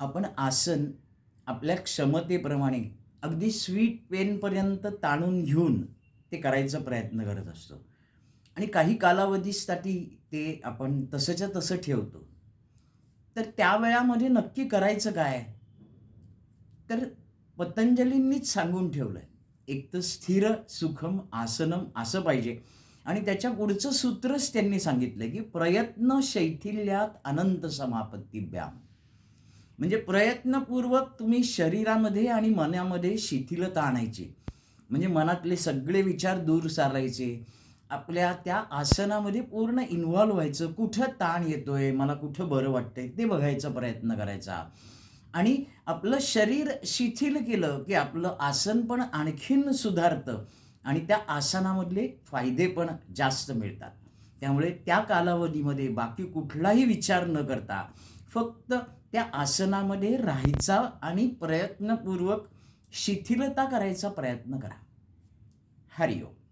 आपण आसन आपल्या क्षमतेप्रमाणे अगदी स्वीट पेनपर्यंत ताणून घेऊन ते करायचा प्रयत्न करत असतो आणि काही कालावधीसाठी ते आपण तसंच्या तसं ठेवतो. तर त्या वेळामध्ये नक्की करायचं काय? तर पतंजलींनीच सांगून ठेवलंय. एक तर स्थिर सुखम आसनम असं पाहिजे आणि त्याच्या पुढचं सूत्रच त्यांनी सांगितलंय, की प्रयत्न शैथिल्यात अनंत समापत्तीभ्याम. म्हणजे प्रयत्नपूर्वक तुम्ही शरीरामध्ये आणि मनामध्ये शिथिलता आणायची. म्हणजे मनातले सगळे विचार दूर सारायचे. आपल्या त्या आसनामध्ये पूर्ण इन्व्हॉल्व व्हायचं. कुठं ताण येतोय, मला कुठं बरं वाटतंय ते बघायचा प्रयत्न करायचा. आणि आपलं शरीर शिथिल केलं, की आपलं आसन पण आणखीन सुधारतं आणि त्या आसनामधले फायदे पण जास्त मिळतात. त्यामुळे त्या कालावधीमध्ये बाकी कुठलाही विचार न करता फक्त त्या आसनामध्ये राहायचा आणि प्रयत्नपूर्वक शिथिलता करायचा प्रयत्न करा. हरी ओम.